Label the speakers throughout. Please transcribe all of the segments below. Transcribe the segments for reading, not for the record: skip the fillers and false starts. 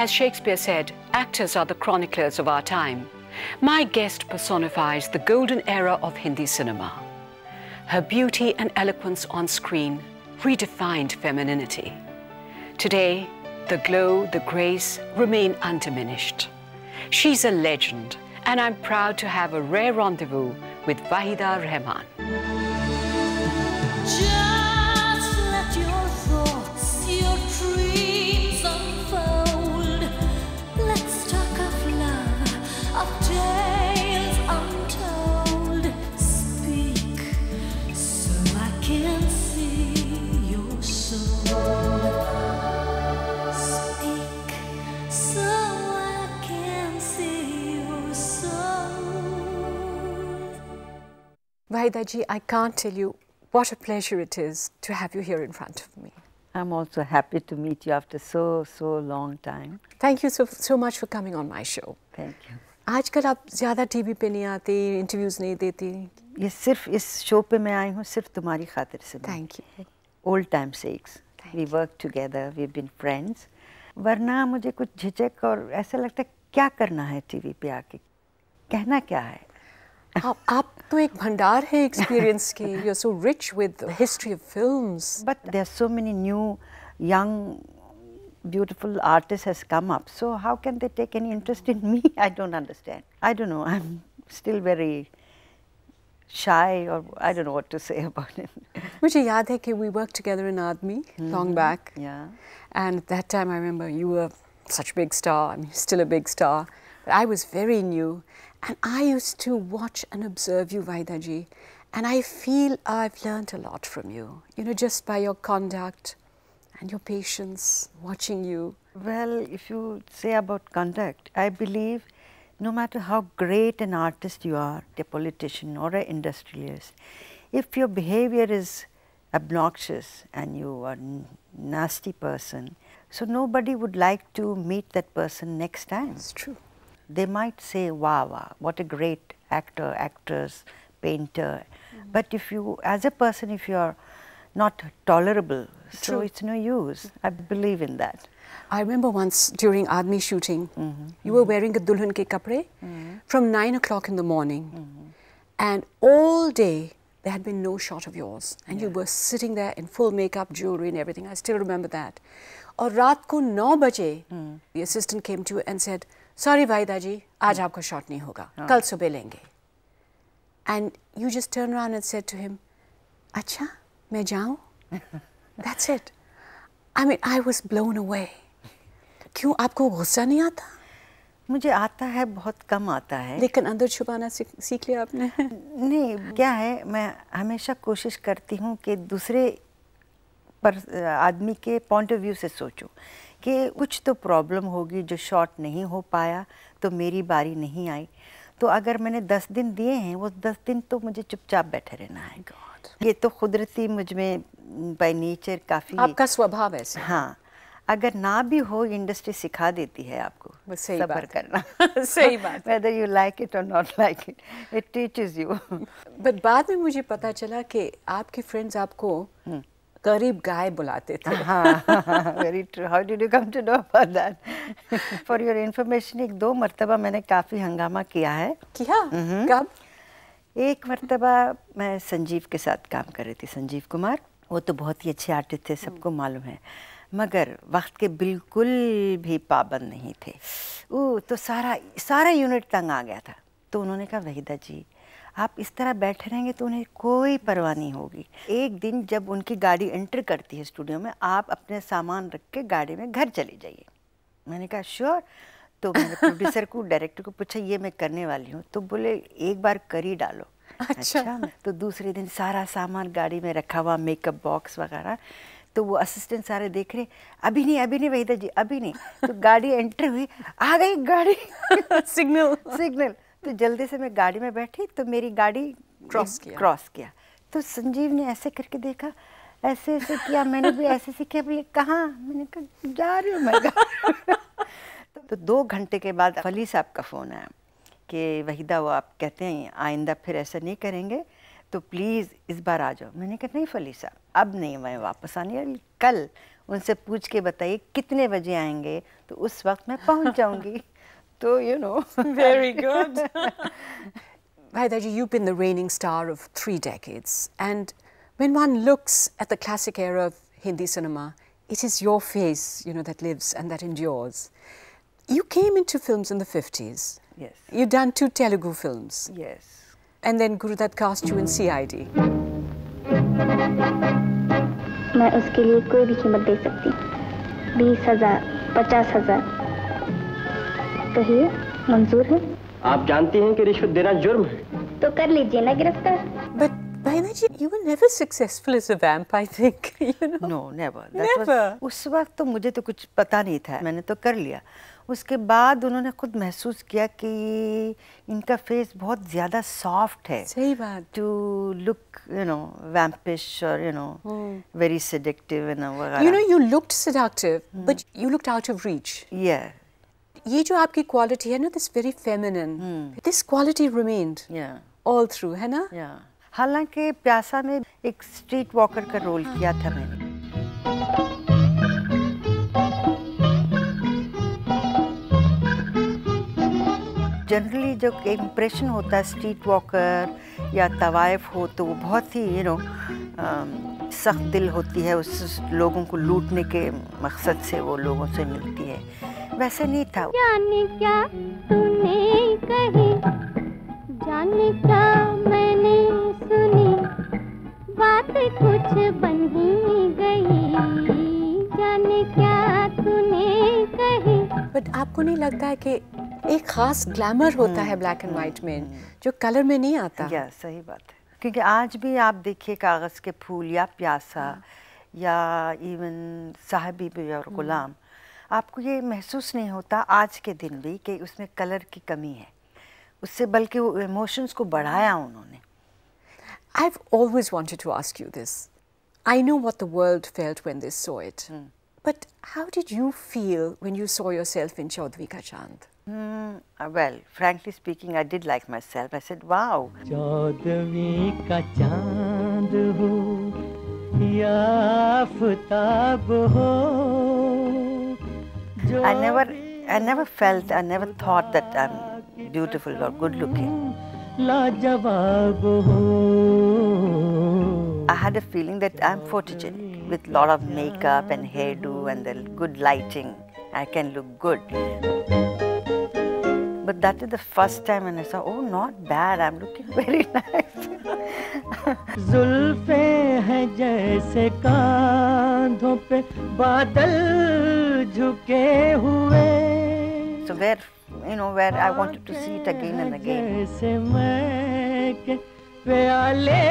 Speaker 1: As Shakespeare said, actors are the chroniclers of our time. My guest personifies the golden era of Hindi cinema. Her beauty and eloquence on screen redefined femininity. Today, the glow, the grace remain undiminished. She's a legend, and I'm proud to have a rare rendezvous with Waheeda Rehman.
Speaker 2: Just let your thoughts, your dreams unfold. Let's talk of love, of tales untold. Speak so I can see your soul. Speak so I can see your soul.
Speaker 1: Waheeda ji, I can't tell you what a pleasure it is to have you here in front of me.
Speaker 3: I'm also happy to meet you after so long time.
Speaker 1: Thank you so much for coming on my show.
Speaker 3: Thank you.
Speaker 1: आजकल आप ज़्यादा TV पे नहीं आते, interviews नहीं देती.
Speaker 3: ये सिर्फ इस शो पे मैं आई हूँ सिर्फ तुम्हारी खातिर से.
Speaker 1: Thank you.
Speaker 3: Old time sakes. We work together. We've been friends. वरना मुझे कुछ झिझक और ऐसा लगता है क्या करना है टीवी पे आके, कहना क्या है.
Speaker 1: आप तो एक भंडार है एक्सपीरियंस के. You're so rich with the history of films.
Speaker 3: But there are so many new, young, beautiful artists has come up. So how can they take any interest in me? I don't understand. I don't know. I'm still very shy, or I don't know what to say about it.
Speaker 1: मुझे याद है कि we worked together in Aadmi long back.
Speaker 3: Yeah.
Speaker 1: And at that time I remember you were such a big star. I mean, you're still a big star. But I was very new. And I used to watch and observe you, Waheeda ji. And I feel I've learnt a lot from you. You know, just by your conduct and your patience, watching you.
Speaker 3: Well, if you say about conduct, I believe no matter how great an artist you are, a politician or an industrialist, if your behavior is obnoxious and you are a nasty person, so nobody would like to meet that person next time.
Speaker 1: It's true.
Speaker 3: They might say, wow, wow, what a great actor, actress, painter. But if you, as a person, if you are not tolerable, so it's no use. I believe in that.
Speaker 1: I remember once during Aadmi shooting, you were wearing a dulhan ke kapde from 9 o'clock in the morning. And all day, there had been no shot of yours. And you were sitting there in full makeup, jewelry and everything. I still remember that. और रात को 9 बजे, the assistant came to you and said, sorry Waheeda ji, आज आपका shot नहीं होगा, कल सुबह लेंगे. And you just turned around and said to him, अच्छा, मैं जाऊँ? That's it. I mean, I was blown away. क्यों, आपको गुस्सा नहीं आता?
Speaker 3: मुझे आता है, बहुत कम आता है.
Speaker 1: लेकिन अंदर छुपाना सीख लिया आपने?
Speaker 3: नहीं, क्या है, मैं हमेशा कोशिश करती हूँ कि दूसरे पर आदमी के पॉइंट ऑफ व्यू से सोचूं कि कुछ तो प्रॉब्लम होगी जो शॉट नहीं हो पाया, तो मेरी बारी नहीं आई. तो अगर मैंने 10 दिन दिए हैं, वो 10 दिन तो मुझे चुपचाप बैठे रहना है. ये तो कुदरती मुझ में बाय नेचर काफ़ी
Speaker 1: आपका स्वभाव ऐसा.
Speaker 3: हाँ, अगर ना भी हो, इंडस्ट्री सिखा देती है आपको सब्र करना.
Speaker 1: सही बात.
Speaker 3: Whether you like it or not like it, it teaches you.
Speaker 1: But बाद में मुझे पता चला कि आपके फ्रेंड्स आपको गरीब गाय बुलाते थे.
Speaker 3: हाँ, very true. How did you come to know about that? For your information, 1-2 मर्तबा मैंने काफ़ी हंगामा किया है.
Speaker 1: किया? कब?
Speaker 3: एक मर्तबा मैं संजीव के साथ काम कर रही थी, संजीव कुमार. वो तो बहुत ही अच्छे आर्टिस्ट थे, सबको मालूम है, मगर वक्त के बिल्कुल भी पाबंद नहीं थे. तो सारा यूनिट तंग आ गया था. तो उन्होंने कहा, वहीदा जी, आप इस तरह बैठे रहेंगे तो उन्हें कोई परवाह नहीं होगी. एक दिन जब उनकी गाड़ी एंटर करती है स्टूडियो में, आप अपने सामान रख के गाड़ी में घर चली जाइए. मैंने कहा श्योर. तो मैंने प्रोड्यूसर को, डायरेक्टर को पूछा, ये मैं करने वाली हूँ. तो बोले एक बार कर ही डालो. अच्छा. तो दूसरे दिन सारा सामान गाड़ी में रखा हुआ, मेकअप बॉक्स वगैरह. तो वो असिस्टेंट सारे देख रहे, अभी नहीं वहीदा जी, अभी नहीं. तो गाड़ी एंटर हुई, आ गई गाड़ी. सिग्नल. तो जल्दी से मैं गाड़ी में बैठी, तो मेरी गाड़ी क्रॉस किया. तो संजीव ने ऐसे करके देखा, ऐसे किया. मैंने भी ऐसे किया. बोले कहाँ? मैंने कहा जा रही हूँ मैं. तो 2 घंटे के बाद फली साहब का फ़ोन आया कि वहीदा, वो आप कहते हैं आइंदा फिर ऐसा नहीं करेंगे, तो प्लीज़ इस बार आ जाओ. मैंने कहा नहीं फली साहब, अब नहीं, मैं वापस आनी है. कल उनसे पूछ के बताइए कितने बजे आएंगे, तो उस वक्त मैं पहुंच जाऊंगी। तो you know.
Speaker 1: Very good. Vaidaji, you've been the reigning star of 3 decades, and when one looks at the classic era of Hindi cinema, it is your face, you know, that lives and that endures. You came into films in the 50s.
Speaker 3: Yes.
Speaker 1: You've done 2 Telugu films.
Speaker 3: Yes.
Speaker 1: And then Gurudat cast you in CID.
Speaker 4: मैं उसके लिए कोई भी कीमत दे सकती, 20,000, 50,000, कहिए मंजूर है?
Speaker 5: आप जानती हैं कि रिश्वत देना जुर्म है।
Speaker 4: तो कर लीजिए ना गिरफ्तार।
Speaker 1: But Vaidaji, you were never successful as a vamp, I think. You know?
Speaker 3: No, never.
Speaker 1: Never.
Speaker 3: उस वक्त तो मुझे तो कुछ पता नहीं था, मैंने तो कर लिया। उसके बाद उन्होंने खुद महसूस किया कि इनका फेस बहुत ज़्यादा सॉफ्ट है।
Speaker 1: सही बात।
Speaker 3: To look, you know, vampish or you know, very seductive and वगैरह।
Speaker 1: You know, you looked seductive, but you looked out of reach.
Speaker 3: Yeah.
Speaker 1: ये जो आपकी quality है ना, this very feminine, this quality remained
Speaker 3: Yeah.
Speaker 1: all through, है ना?
Speaker 3: Yeah. हालांकि प्यासा में एक स्ट्रीट वॉकर का रोल किया था मैंने। जनरली जो इम्प्रेशन होता है स्ट्रीट वॉकर या तवाइफ हो, तो वो बहुत ही यू नो सख्त दिल होती है, उस लोगों को लूटने के मकसद से वो लोगों से मिलती है। वैसे नहीं था।
Speaker 4: जाने क्या तूने कही, जाने क्या मैंने सुनी, बात कुछ बन ही गई, जाने क्या तूने कही।
Speaker 1: But आपको नहीं लगता है कि एक खास ग्लैमर होता है ब्लैक एंड वाइट में, जो कलर में नहीं आता?
Speaker 3: या सही बात है, क्योंकि आज भी आप देखिए कागज़ के फूल या प्यासा या इवन साहिबी भी और गुलाम, आपको ये महसूस नहीं होता आज के दिन भी कि उसमें कलर की कमी है, उससे बल्कि वो इमोशंस को बढ़ाया उन्होंने।
Speaker 1: I've always wanted to ask you this. I know what the world felt when they saw it. But how did you feel when you saw yourself in Chaudhary Ka Chand?
Speaker 3: Well, frankly speaking, I did like myself. I said, wow.
Speaker 5: चौदहवीं का चांद हो या आफताब हो,
Speaker 3: I never felt, I never thought that I'm beautiful or good looking.
Speaker 5: लाजवाब हो।
Speaker 3: I had a feeling that I'm photogenic with lot of makeup and hairdo and the good lighting. I can look good. But that is the first time when I saw, oh, not bad, I'm looking very nice.
Speaker 5: जुल्फे हैं जैसे कांधों पे बादल झुके हुए।
Speaker 3: So where I wanted to see it again and again.
Speaker 5: जैसे मैं के प्याले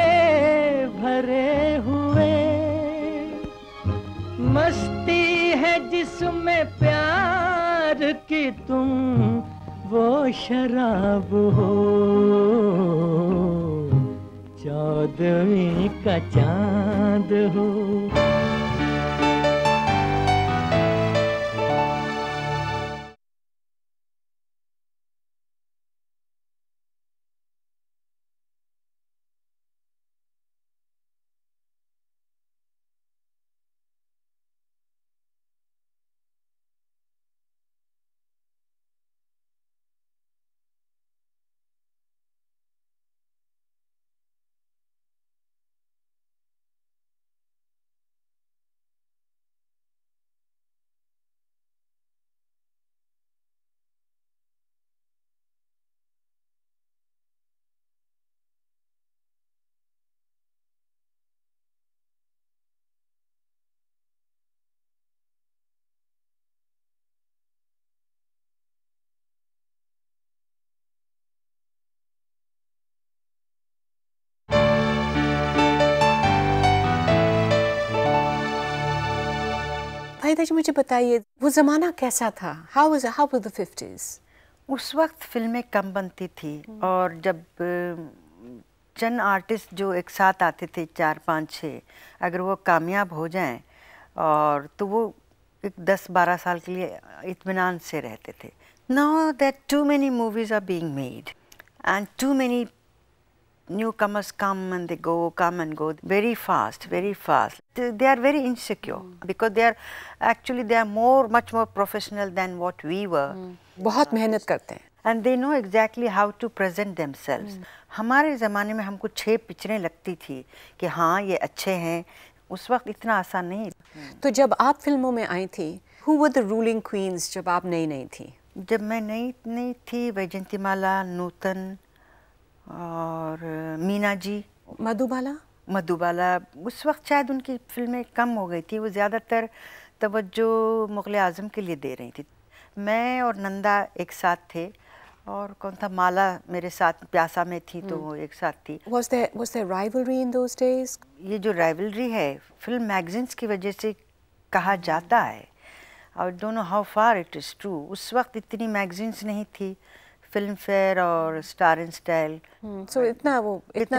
Speaker 5: भरे हुए, मस्ती है जिसमें प्यार की तुम वो शराब हो, चौदहवीं का चांद हो।
Speaker 1: भाईदाजी मुझे बताइए वो ज़माना कैसा था? How were the 50s?
Speaker 3: उस वक्त फिल्में कम बनती थी और जब चंद आर्टिस्ट जो एक साथ आते थे 4, 5, 6, अगर वो कामयाब हो जाएं और तो वो एक 10-12 साल के लिए इत्मीनान से रहते थे। Now that too many movies are being made and too many newcomers come and they go very fast, very fast. They are very insecure because they are much more professional than what we were.
Speaker 1: बहुत मेहनत करते हैं.
Speaker 3: And they know exactly how to present themselves. हमारे ज़माने में हमको 6 पिक्चरें लगती थी कि हाँ ये अच्छे हैं. उस वक्त इतना आसान नहीं.
Speaker 1: तो जब आप फिल्मों में आई थी, who were the ruling queens जब आप नई थी?
Speaker 3: जब मैं नई थी वैजयंतीमाला, नूतन और मीना जी, मधुबाला. उस वक्त शायद उनकी फिल्में कम हो गई थी. वो ज़्यादातर तवज्जो मुग़ल आज़म के लिए दे रही थी. मैं और नंदा एक साथ थे और कौन था, माला मेरे साथ प्यासा में थी तो वो एक साथ थी.
Speaker 1: Was there rivalry in those days?
Speaker 3: ये जो राइवलरी है फिल्म मैगजीन्स की वजह से कहा जाता है. I don't know how far it is true. उस वक्त इतनी मैगजीन्स नहीं थी, फिल्म फेयर और स्टार एंड स्टाइल.
Speaker 1: So इतना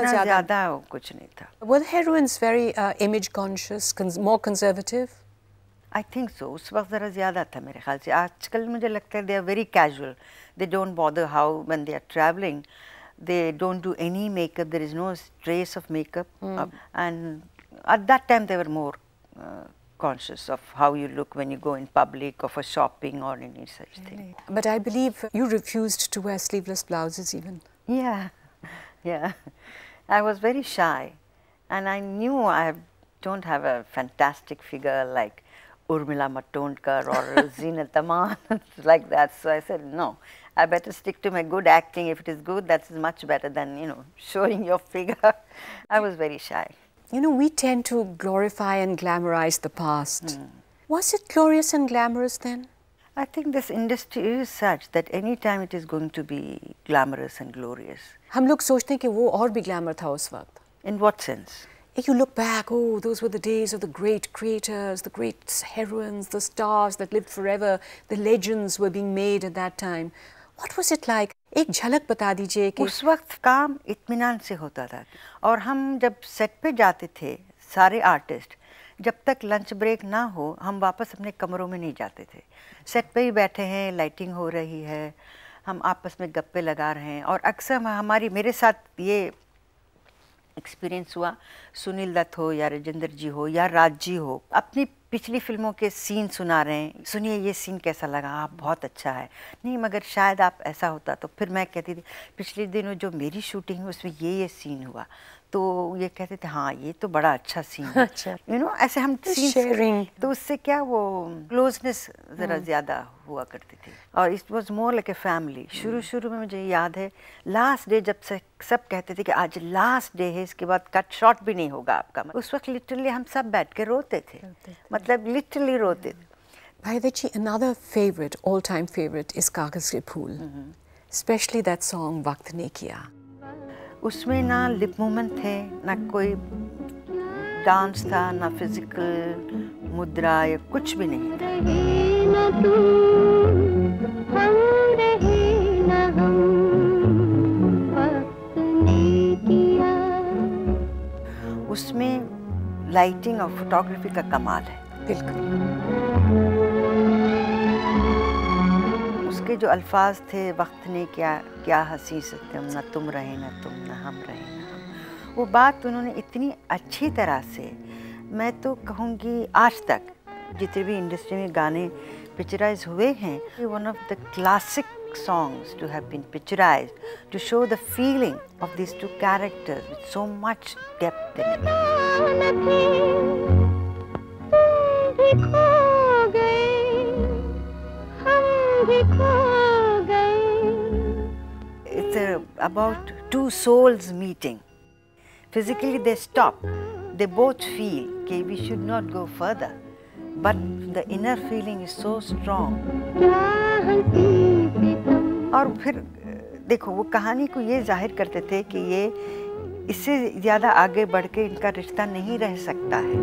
Speaker 3: ज़्यादा कुछ नहीं था.
Speaker 1: Were the heroines very image conscious, more conservative?
Speaker 3: I think so. उस वक्त ज़रा ज़्यादा था मेरे ख्याल से. आजकल मुझे लगता है they are very casual. They don't bother how when they are traveling. They don't do any makeup. There is no trace of makeup. And at that time they were more conscious of how you look when you go in public or for shopping or any such thing.
Speaker 1: But I believe you refused to wear sleeveless blouses even.
Speaker 3: Yeah. I was very shy, and I knew I don't have a fantastic figure like Urmila Matondkar or Zeenat Aman like that. So I said, no, I better stick to my good acting. If it is good, that's much better than, showing your figure. I was very shy.
Speaker 1: We tend to glorify and glamorize the past. Was it glorious and glamorous then?
Speaker 3: I think this industry is such that any time it is going to be glamorous and glorious.
Speaker 1: हम लोग सोचते हैं कि वो और भी glamour था उस वक्त.
Speaker 3: In what sense?
Speaker 1: If you look back, those were the days of the great creators, the great heroines, the stars that lived forever, the legends were being made at that time. What was it like? एक झलक बता दीजिए कि
Speaker 3: उस वक्त काम इत्मीनान से होता था और हम जब सेट पे जाते थे सारे आर्टिस्ट, जब तक लंच ब्रेक ना हो हम वापस अपने कमरों में नहीं जाते थे. सेट पे ही बैठे हैं, लाइटिंग हो रही है, हम आपस में गप्पे लगा रहे हैं. और अक्सर मेरे साथ ये एक्सपीरियंस हुआ, सुनील दत्त हो या राजेंद्र जी हो या राज जी हो, अपनी पिछली फिल्मों के सीन सुना रहे हैं. सुनिए ये सीन कैसा लगा, आप बहुत अच्छा है. नहीं मगर शायद आप ऐसा होता. तो फिर मैं कहती थी पिछले दिनों जो मेरी शूटिंग हुई उसमें ये सीन हुआ, तो ये कहते थे हाँ ये तो बड़ा अच्छा सीन है. ऐसे हम
Speaker 1: शेयरिंग,
Speaker 3: तो उससे क्या वो क्लोजनेस ज़रा ज़्यादा हुआ करती थी. और it was more like a family. शुरू में मुझे याद है लास्ट डे जब से सब कहते थे कि आज लास्ट डे है, इसके बाद कट शॉट भी नहीं होगा आपका, उस वक्त लिटरली हम सब बैठ के रोते थे. मतलब लिटरली रोते थे.
Speaker 1: Bhaidachi, another favorite, all-time favorite is कागज़ के फूल. Especially that song वक्त ने किया.
Speaker 3: उसमें ना लिप मूवमेंट थे, ना कोई डांस था, ना फिजिकल मुद्रा या कुछ भी नहीं था. उसमें लाइटिंग और फोटोग्राफी का कमाल है.
Speaker 1: बिल्कुल.
Speaker 3: उसके जो अल्फाज थे, वक्त ने क्या हंसी सत्यम, न तुम रहे न तुम, न हम रहे न हम, वो बात उन्होंने इतनी अच्छी तरह से, मैं तो कहूँगी आज तक जितने भी इंडस्ट्री में गाने पिक्चराइज हुए हैं, one of the classic songs to have been picturized to show the feeling of these two characters with so much depth in it. It's about two souls meeting. Physically they stop. They both feel that we should not go further, but the inner feeling is so strong. और फिर देखो वो कहानी को ये जाहिर करते थे कि ये इससे ज़्यादा आगे बढ़ के इनका रिश्ता नहीं रह सकता है.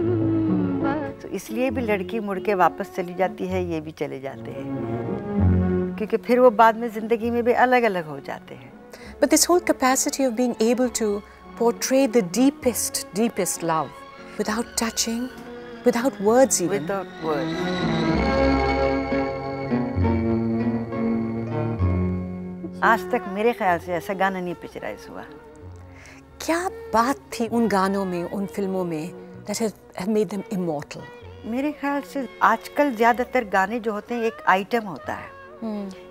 Speaker 3: तो इसलिए भी लड़की मुड़ के वापस चली जाती है, ये भी चले जाते हैं, क्योंकि फिर वो बाद में ज़िंदगी में भी अलग अलग हो जाते हैं.
Speaker 1: But this whole capacity of being able to portray the deepest love without touching, without words even.
Speaker 3: Without words. आज तक मेरे ख्याल से ऐसा गाना नहीं पिक्चराइज हुआ.
Speaker 1: क्या बात थी उन गानों में, उन फिल्मों में that have made them immortal?
Speaker 3: मेरे ख्याल से आजकल ज़्यादातर गाने जो होते हैं एक आइटम होता है,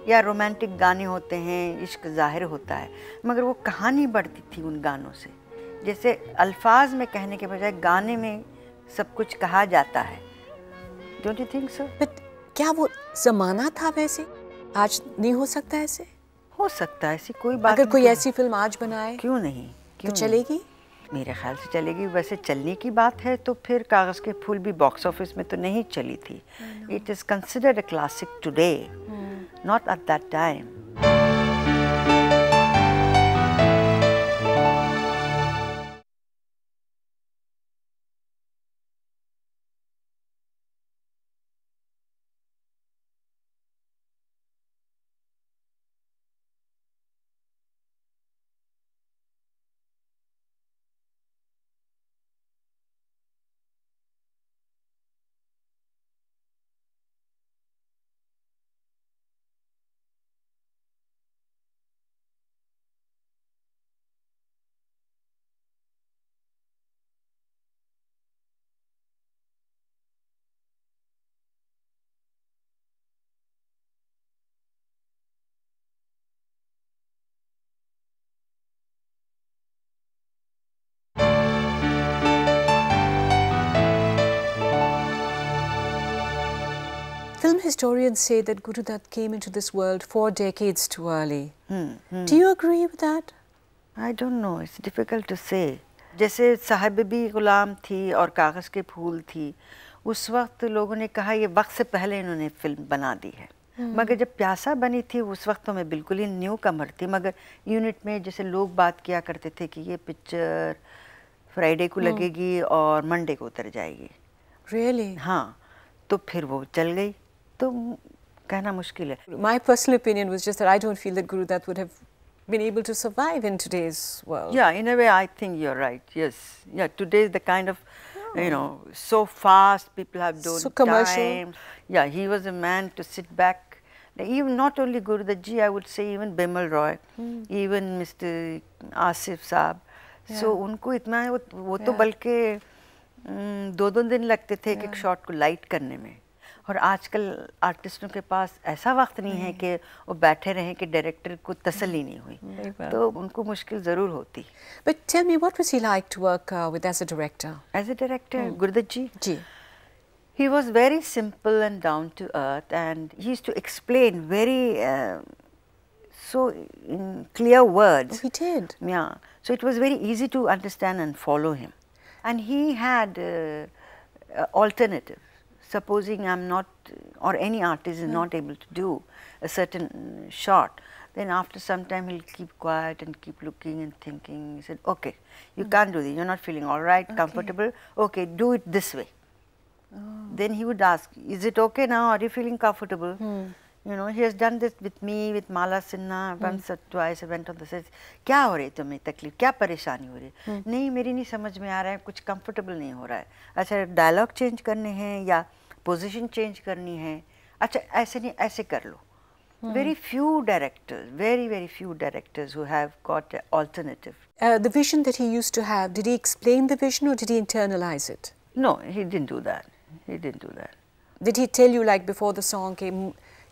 Speaker 3: या रोमांटिक गाने होते हैं, इश्क जाहिर होता है, मगर वो कहानी बढ़ती थी उन गानों से। जैसे अल्फाज में कहने के बजाय गाने में सब कुछ कहा जाता है। Don't you think so?
Speaker 1: But क्या वो ज़माना था वैसे? आज नहीं हो सकता ऐसे?
Speaker 3: हो सकता है, ऐसी कोई बात
Speaker 1: अगर
Speaker 3: नहीं
Speaker 1: कोई
Speaker 3: है।
Speaker 1: ऐसी फिल्म आज बनाए
Speaker 3: क्यों नहीं,
Speaker 1: तो
Speaker 3: क्यों नहीं?
Speaker 1: चलेगी?
Speaker 3: मेरे ख्याल से चलेगी। वैसे चलने की बात है तो फिर कागज़ के फूल भी बॉक्स ऑफिस में तो नहीं चली थी। It is considered a classic today, not at that time.
Speaker 1: Film historians say that Guru Dutt came into this world 4 decades too early. Do you agree with that?
Speaker 3: I don't know, it's difficult to say. जैसे साहिब भी गुलाम थी और कागज़ के फूल थी, उस वक्त लोगों ने कहा ये वक्त से पहले इन्होंने फिल्म बना दी है। मगर जब प्यासा बनी थी उस वक्त तो मैं बिल्कुल ही न्यू कमर थी, मगर यूनिट में जैसे लोग बात किया करते थे कि ये पिक्चर फ्राइडे को लगेगी और मंडे को उतर जाएगी।
Speaker 1: Really?
Speaker 3: हाँ, तो फिर वो चल गई, तो कहना मुश्किल है।
Speaker 1: My personal opinion was just that I don't feel that Guru Dutt would have been able to survive in today's world.
Speaker 3: Yeah, in a way I think you're right, yes. Yeah, today is the kind of, you know, so fast, people have no
Speaker 1: So commercial.
Speaker 3: time. Yeah, he was a man to sit back. Even not only Guru Dutt ji, I would say even Bimal Roy, even Mr. Asif Saab. So उनको इतना वो तो बल्कि 2-2 दिन लगते थे एक shot को लाइट करने में, और आजकल आर्टिस्टों के पास ऐसा वक्त नहीं है कि वो बैठे रहें कि डायरेक्टर को तसल्ली नहीं हुई, तो उनको मुश्किल ज़रूर होती।
Speaker 1: But tell me, what was he like to work with as a director?
Speaker 3: As a director, Guru Dutt ji,
Speaker 1: Ji.
Speaker 3: he was very simple and down to earth, and he used to explain very so in clear words.
Speaker 1: He did.
Speaker 3: Yeah, so it was very easy to understand and follow him. And he had alternative. Supposing I'm not, or any artist is not able to do a certain shot, then after some time he'll keep quiet and keep looking and thinking. He said, okay, you can't do this, you're not feeling all right, comfortable, okay, do it this way. Then he would ask, is it okay now, are you feeling comfortable? You know, he has done this with me, with Mala Sinha, once or twice I went on the set. क्या हो रही है तुम्हें तकलीफ, क्या परेशानी हो रही है? नहीं, मेरी नहीं समझ में आ रहा है, कुछ कंफर्टेबल नहीं हो रहा है। अच्छा, डायलॉग चेंज करने हैं या पोजीशन चेंज करनी है, अच्छा ऐसे नहीं, ऐसे कर लो। Very few directors, very few directors who have got an alternative.
Speaker 1: The vision that he used to have, did he explain the vision or did he internalize it?
Speaker 3: No, he didn't do that. He didn't do that.
Speaker 1: Did he tell you like before the song कि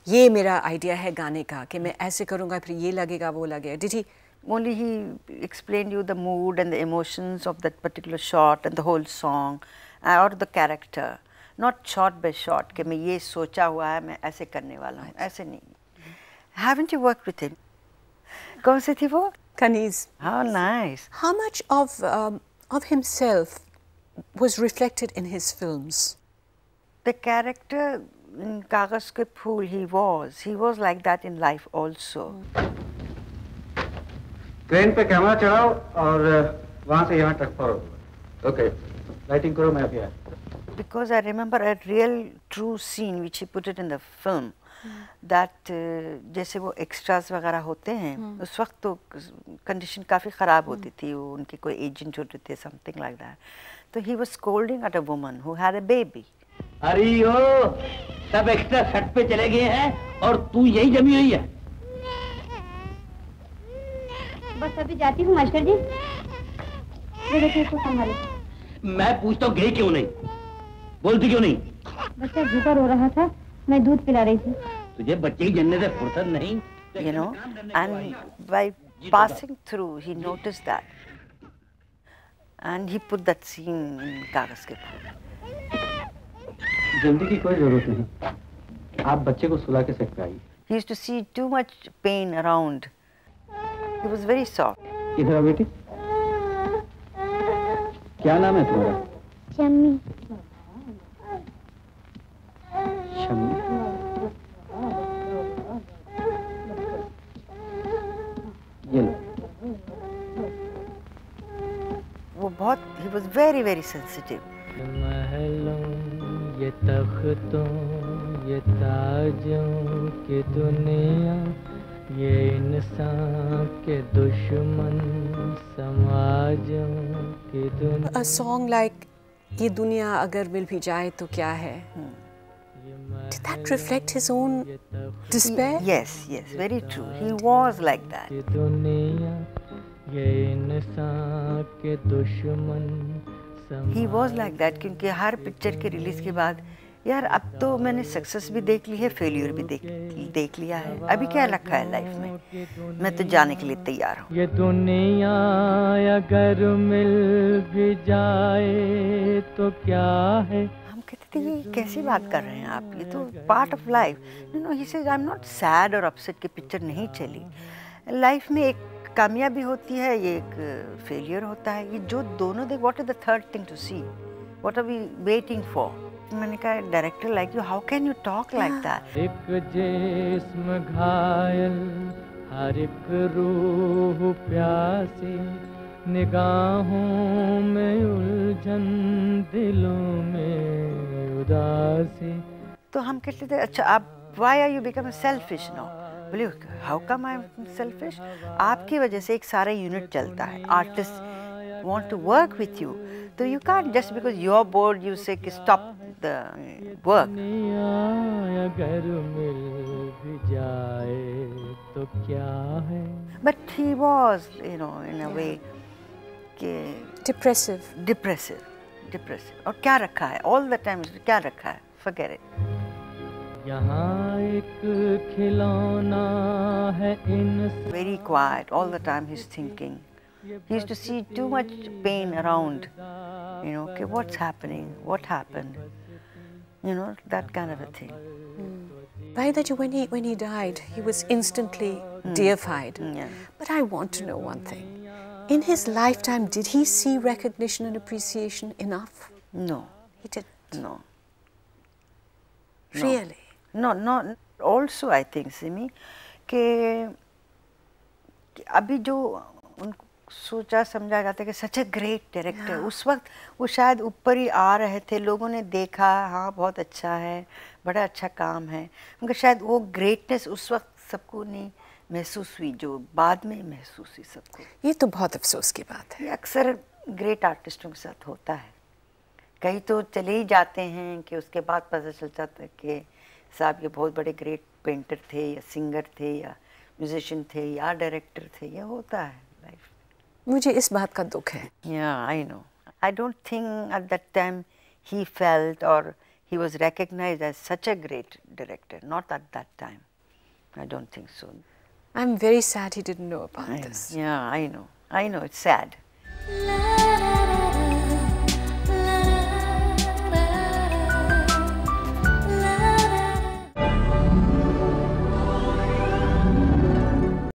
Speaker 1: ये मेरा idea है गाने का कि मैं ऐसे करूँगा फिर ये लगेगा वो लगेगा? Did he?
Speaker 3: Only he explained you the mood and the emotions of that particular shot and the whole song or the character. Not shot by shot कि मैं ये सोचा हुआ है मैं ऐसे करने वाला हूँ, ऐसे नहीं. Haven't you worked with him? कौन सी थी वो?
Speaker 1: Kaniz.
Speaker 3: How nice.
Speaker 1: How much of himself was reflected in his films?
Speaker 3: The character in कागज के फूल, he was like that in life also.
Speaker 6: Crane पे कैमरा चढ़ाओ और वहाँ से यहाँ तक फॉलो. Okay, लाइटिंग करो, मैं अभी आया.
Speaker 3: Because I remember a real true scene which he put it in the film, that जैसे वो extras वगैरह होते हैं, उस वक्त तो condition काफ़ी ख़राब होती थी, उनके कोई agent होते थे, something like that. तो he was scolding at a woman who had a baby.
Speaker 5: अरे यो, सब एक्स्ट्रा सेट पे चले गए हैं और तू यही जमी हुई है.
Speaker 4: बस अभी जाती हूँ मास्टर जी. ये देखिए इसको संभाले।
Speaker 5: मैं पूछता हूँ गई क्यों नहीं, बोलती क्यों नहीं?
Speaker 4: बच्चा भूखा रो रहा था, मैं दूध पिला रही थी।
Speaker 5: तुझे बच्चे की जन्नत से फुर्सत नहीं?
Speaker 3: You know, and by passing through, he noticed that, and he put that scene in कागज के फूल।
Speaker 6: जल्दी की कोई जरूरत नहीं, आप बच्चे को सुला के सकते आइए।
Speaker 3: He used to see too much pain around. He was very soft.
Speaker 6: इधर आ बेटी। क्या नाम है तुम्हारा?
Speaker 4: शम्मी।
Speaker 6: शम्मी। ये लो।
Speaker 3: वो बहुत, he was very very sensitive.
Speaker 7: महलों ये तख्तों ये ताजों की दुनिया, ये इंसान के दुश्मन समाजों की दुनिया।
Speaker 1: A song like ये दुनिया अगर मिल भी जाए तो क्या है? Did that reflect his own despair?
Speaker 3: Yes, yes, very true. He was like that.
Speaker 7: ये दुनिया ये इंसान के दुश्मन समाज।
Speaker 3: He was like that क्योंकि हर पिक्चर के रिलीज के बाद यार अब तो मैंने सक्सेस भी देख ली है, फेलियर भी देख लिया है, अभी क्या रखा है लाइफ में, मैं तो जाने के लिए तैयार हूँ।
Speaker 7: ये दुनिया अगर मिल भी जाए तो क्या है।
Speaker 3: हम कहते थे ये कैसी बात कर रहे हैं आप, ये तो part of life. You know, he said I am not sad और अपसेट कि पिक्चर नहीं चली। लाइफ में एक कामयाबी होती है, ये एक फेलियर होता है, ये जो दोनों देख। What is the third thing to see, what are we waiting for? मैंने कहा director like you, how can you talk like that?
Speaker 7: एक जिस्म घायल हर एक रूह प्यासी, निगाहों में उलझन दिलों में उदासी।
Speaker 3: तो हम कहते थे अच्छा आप why are you become selfish now? बोले how come I am selfish? आपकी वजह से एक सारा यूनिट चलता है, artist want to work with you, तो you can't just because you are bored you say stop the work.
Speaker 7: अगर मिल भी जाए तो क्या है।
Speaker 3: But he was you know in a way के
Speaker 1: Depressive.
Speaker 3: और क्या रखा है ऑल द टाइम, क्या रखा है, फॉरगेट इट।
Speaker 7: यहाँ एक खिलौना है इन
Speaker 3: Very quiet all the time, he's thinking. He used to see too much pain around, you know, okay, what's happening, what happened, you know, that kind of a thing.
Speaker 1: By that, when he died, he was instantly deified.
Speaker 3: Yeah.
Speaker 1: But I want to know one thing. In his lifetime, did he see recognition and appreciation enough?
Speaker 3: No,
Speaker 1: He didn't.
Speaker 3: no.
Speaker 1: Really?
Speaker 3: No, also I think, Simi, कि अभी जो उनको सोचा समझा जाता है कि सच a great director, उस वक्त वो शायद ऊपर ही आ रहे थे, लोगों ने देखा हाँ बहुत अच्छा है, बड़ा अच्छा काम है, मगर शायद वो ग्रेटनेस उस वक्त सबको नहीं महसूस हुई जो बाद में महसूस हुई सबको।
Speaker 1: ये तो बहुत अफसोस की बात है।
Speaker 3: ये अक्सर ग्रेट आर्टिस्टों के साथ होता है, कई तो चले ही जाते हैं कि उसके बाद पता चल जाता है कि साहब ये बहुत बड़े ग्रेट पेंटर थे या सिंगर थे या म्यूजिशियन थे या डायरेक्टर थे, ये होता है लाइफ।
Speaker 1: मुझे इस बात का दुख है।
Speaker 3: Yeah, I know. I don't think at that time he felt or he was recognized as such a great director. Not at that time. I don't think so.
Speaker 1: I'm very sad he didn't know about
Speaker 3: I know.
Speaker 1: this.
Speaker 3: Yeah, I know. I know. It's sad.
Speaker 2: La